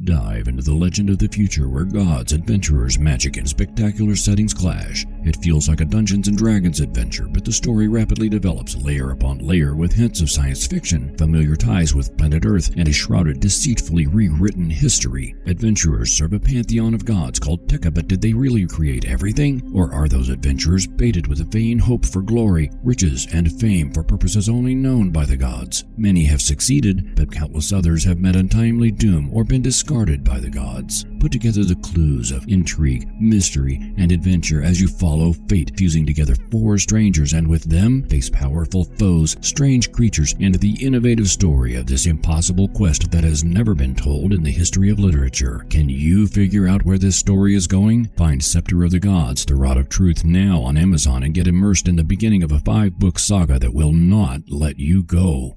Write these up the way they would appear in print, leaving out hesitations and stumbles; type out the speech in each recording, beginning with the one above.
Dive into the legend of the future where gods, adventurers, magic, and spectacular settings clash. It feels like a Dungeons & Dragons adventure, but the story rapidly develops layer upon layer with hints of science fiction, familiar ties with planet Earth, and a shrouded, deceitfully rewritten history. Adventurers serve a pantheon of gods called Tekka, but did they really create everything? Or are those adventurers baited with a vain hope for glory, riches, and fame for purposes only known by the gods? Many have succeeded, but countless others have met untimely doom or been discarded by the gods. Put together the clues of intrigue, mystery, and adventure as you follow fate fusing together four strangers, and with them face powerful foes, strange creatures, and the innovative story of this impossible quest that has never been told in the history of literature. Can you figure out where this story is going? Find Scepter of the Gods, The Rod of Truth now on Amazon and get immersed in the beginning of a 5-book saga that will not let you go.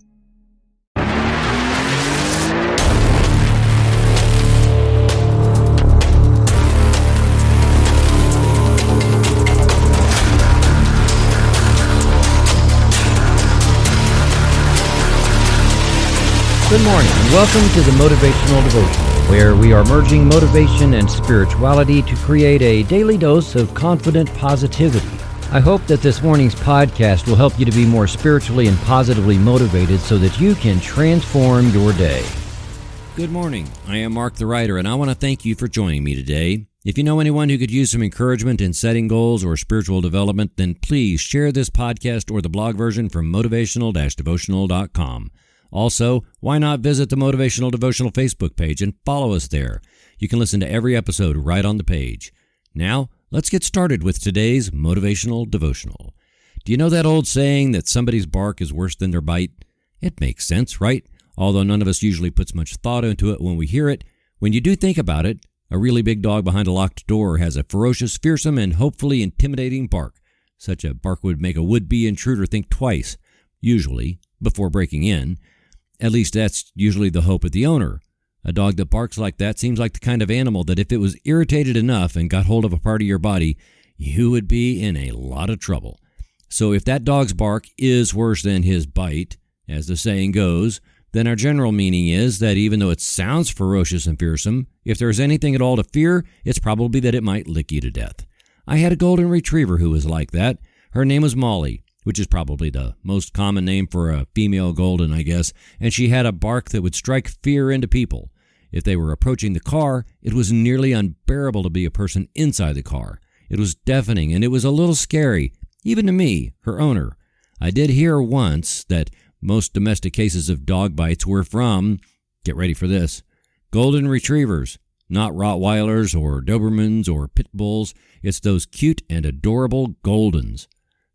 Good morning and welcome to the Motivational Devotional, where we are merging motivation and spirituality to create a daily dose of confident positivity. I hope that this morning's podcast will help you to be more spiritually and positively motivated so that you can transform your day. Good morning. I am Mark the Writer, and I want to thank you for joining me today. If you know anyone who could use some encouragement in setting goals or spiritual development, then please share this podcast or the blog version from motivational-devotional.com. Also, why not visit the Motivational Devotional Facebook page and follow us there? You can listen to every episode right on the page. Now, let's get started with today's Motivational Devotional. Do you know that old saying that somebody's bark is worse than their bite? It makes sense, right? Although none of us usually puts much thought into it when we hear it, when you do think about it, a really big dog behind a locked door has a ferocious, fearsome, and hopefully intimidating bark. Such a bark would make a would-be intruder think twice, usually, before breaking in. At least that's usually the hope of the owner. A dog that barks like that seems like the kind of animal that if it was irritated enough and got hold of a part of your body, you would be in a lot of trouble. So if that dog's bark is worse than his bite, as the saying goes, then our general meaning is that even though it sounds ferocious and fearsome, if there's anything at all to fear, it's probably that it might lick you to death. I had a golden retriever who was like that. Her name was Molly, which is probably the most common name for a female golden, I guess, and she had a bark that would strike fear into people. If they were approaching the car, it was nearly unbearable to be a person inside the car. It was deafening, and it was a little scary, even to me, her owner. I did hear once that most domestic cases of dog bites were from, get ready for this, golden retrievers, not Rottweilers or Dobermans or Pit Bulls. It's those cute and adorable Goldens.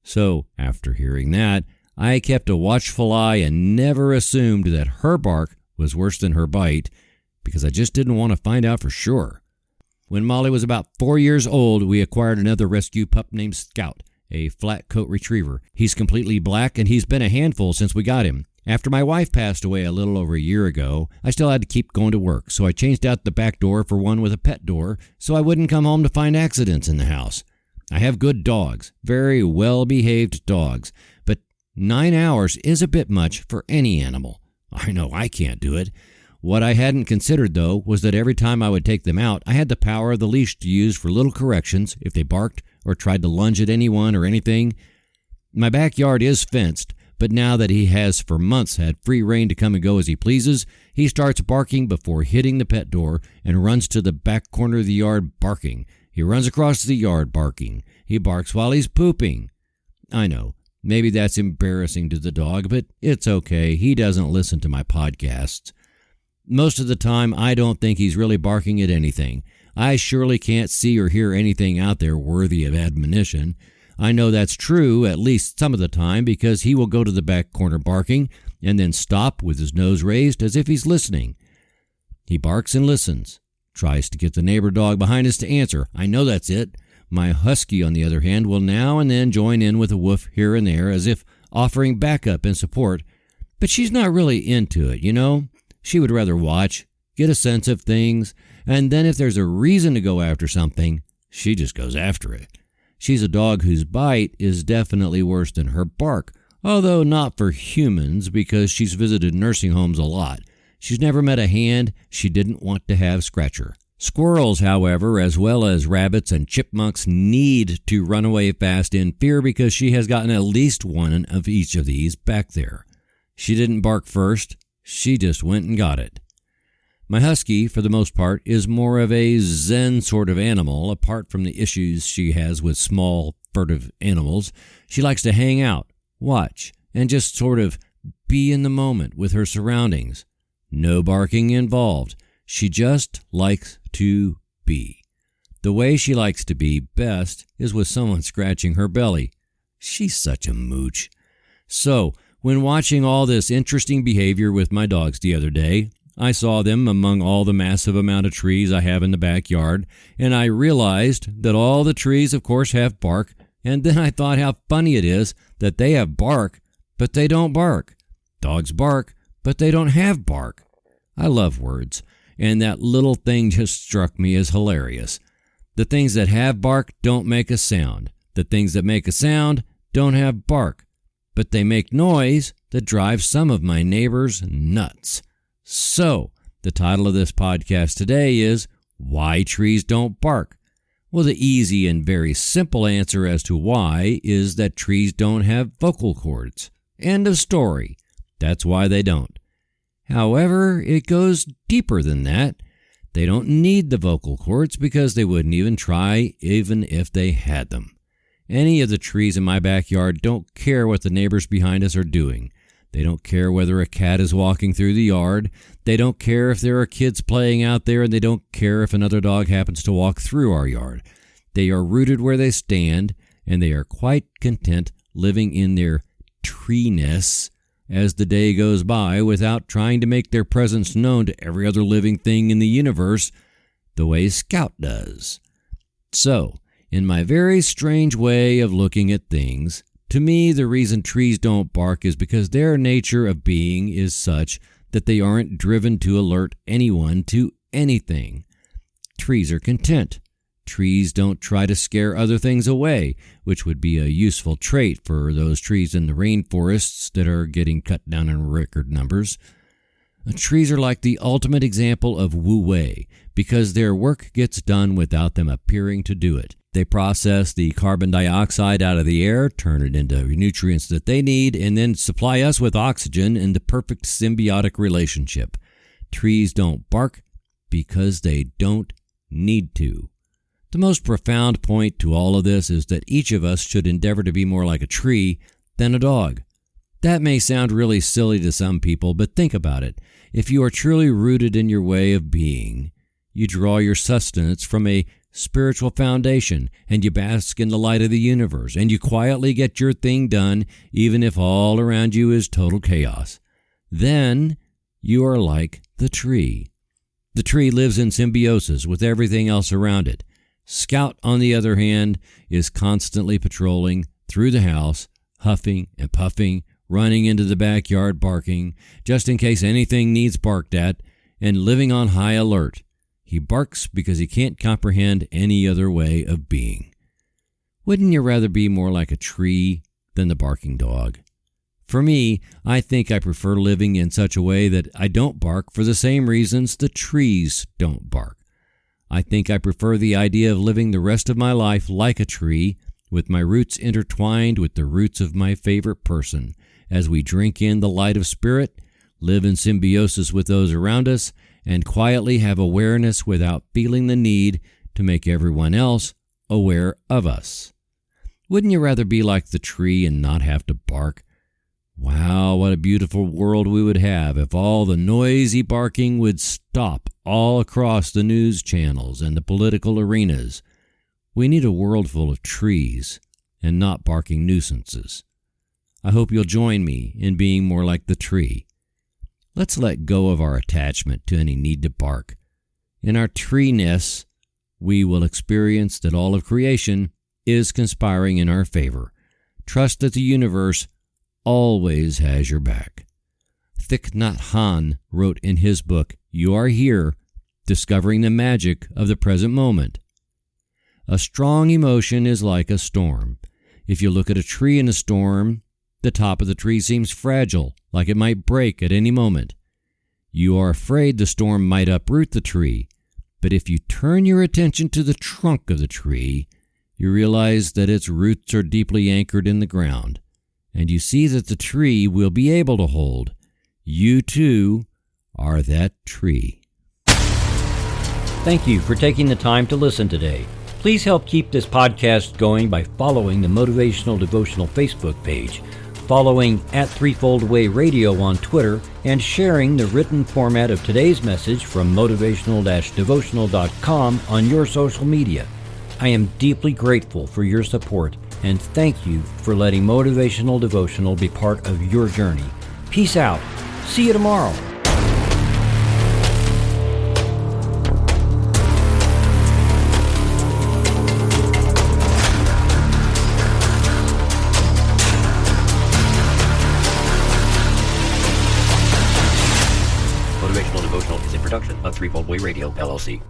So, after hearing that, I kept a watchful eye and never assumed that her bark was worse than her bite, because I just didn't want to find out for sure. When Molly was about 4 years old, we acquired another rescue pup named Scout, a flat coat retriever. He's completely black, and he's been a handful since we got him. After my wife passed away a little over a year ago, I still had to keep going to work, so I changed out the back door for one with a pet door, so I wouldn't come home to find accidents in the house. I have good dogs, very well-behaved dogs, but 9 hours is a bit much for any animal. I know I can't do it. What I hadn't considered, though, was that every time I would take them out, I had the power of the leash to use for little corrections if they barked or tried to lunge at anyone or anything. My backyard is fenced, but now that he has for months had free rein to come and go as he pleases, he starts barking before hitting the pet door and runs to the back corner of the yard barking. He runs across the yard barking. He barks while he's pooping. I know, maybe that's embarrassing to the dog, but it's okay. He doesn't listen to my podcasts. Most of the time, I don't think he's really barking at anything. I surely can't see or hear anything out there worthy of admonition. I know that's true at least some of the time because he will go to the back corner barking and then stop with his nose raised as if he's listening. He barks and listens. Tries to get the neighbor dog behind us to answer. I know that's it. My husky, on the other hand, will now and then join in with a woof here and there as if offering backup and support. But she's not really into it, you know? She would rather watch, get a sense of things, and then if there's a reason to go after something, she just goes after it. She's a dog whose bite is definitely worse than her bark, although not for humans because she's visited nursing homes a lot. She's never met a hand she didn't want to have scratch her. Squirrels, however, as well as rabbits and chipmunks, need to run away fast in fear because she has gotten at least one of each of these back there. She didn't bark first, she just went and got it. My husky, for the most part, is more of a zen sort of animal. Apart from the issues she has with small, furtive animals, she likes to hang out, watch, and just sort of be in the moment with her surroundings. No barking involved. She just likes to be. The way she likes to be best is with someone scratching her belly. She's such a mooch. So, when watching all this interesting behavior with my dogs the other day, I saw them among all the massive amount of trees I have in the backyard, and I realized that all the trees, of course, have bark, and then I thought how funny it is that they have bark, but they don't bark. Dogs bark, but they don't have bark. I love words, and that little thing just struck me as hilarious. The things that have bark don't make a sound. The things that make a sound don't have bark, but they make noise that drives some of my neighbors nuts. So, the title of this podcast today is Why Trees Don't Bark. Well, the easy and very simple answer as to why is that trees don't have vocal cords. End of story. That's why they don't. However, it goes deeper than that. They don't need the vocal cords because they wouldn't even try even if they had them. Any of the trees in my backyard don't care what the neighbors behind us are doing. They don't care whether a cat is walking through the yard. They don't care if there are kids playing out there, and they don't care if another dog happens to walk through our yard. They are rooted where they stand, and they are quite content living in their treeness as the day goes by without trying to make their presence known to every other living thing in the universe the way Scout does. So, in my very strange way of looking at things, to me, the reason trees don't bark is because their nature of being is such that they aren't driven to alert anyone to anything. Trees are content. Trees don't try to scare other things away, which would be a useful trait for those trees in the rainforests that are getting cut down in record numbers. Trees are like the ultimate example of wu-wei because their work gets done without them appearing to do it. They process the carbon dioxide out of the air, turn it into nutrients that they need, and then supply us with oxygen in the perfect symbiotic relationship. Trees don't bark because they don't need to. The most profound point to all of this is that each of us should endeavor to be more like a tree than a dog. That may sound really silly to some people, but think about it. If you are truly rooted in your way of being, you draw your sustenance from a spiritual foundation, and you bask in the light of the universe, and you quietly get your thing done, even if all around you is total chaos. Then you are like the tree. The tree lives in symbiosis with everything else around it. Scout, on the other hand, is constantly patrolling through the house, huffing and puffing, running into the backyard barking, just in case anything needs barked at, and living on high alert. He barks because he can't comprehend any other way of being. Wouldn't you rather be more like a tree than the barking dog? For me, I think I prefer living in such a way that I don't bark for the same reasons the trees don't bark. I think I prefer the idea of living the rest of my life like a tree, with my roots intertwined with the roots of my favorite person, as we drink in the light of spirit, live in symbiosis with those around us, and quietly have awareness without feeling the need to make everyone else aware of us. Wouldn't you rather be like the tree and not have to bark? Wow, what a beautiful world we would have if all the noisy barking would stop all across the news channels and the political arenas. We need a world full of trees and not barking nuisances. I hope you'll join me in being more like the tree. Let's let go of our attachment to any need to bark. In our treeness, we will experience that all of creation is conspiring in our favor. Trust that the universe always has your back. Thich Nhat Hanh wrote in his book, You Are Here, Discovering the Magic of the Present Moment. A strong emotion is like a storm. If you look at a tree in a storm, the top of the tree seems fragile, like it might break at any moment. You are afraid the storm might uproot the tree. But if you turn your attention to the trunk of the tree, you realize that its roots are deeply anchored in the ground, and you see that the tree will be able to hold. You too are that tree. Thank you for taking the time to listen today. Please help keep this podcast going by following the Motivational Devotional Facebook page, following @Threefold Way Radio on Twitter, and sharing the written format of today's message from motivational-devotional.com on your social media. I am deeply grateful for your support, and thank you for letting Motivational Devotional be part of your journey. Peace out. See you tomorrow. Motivational Devotional is a production of Threefold Way Radio, LLC.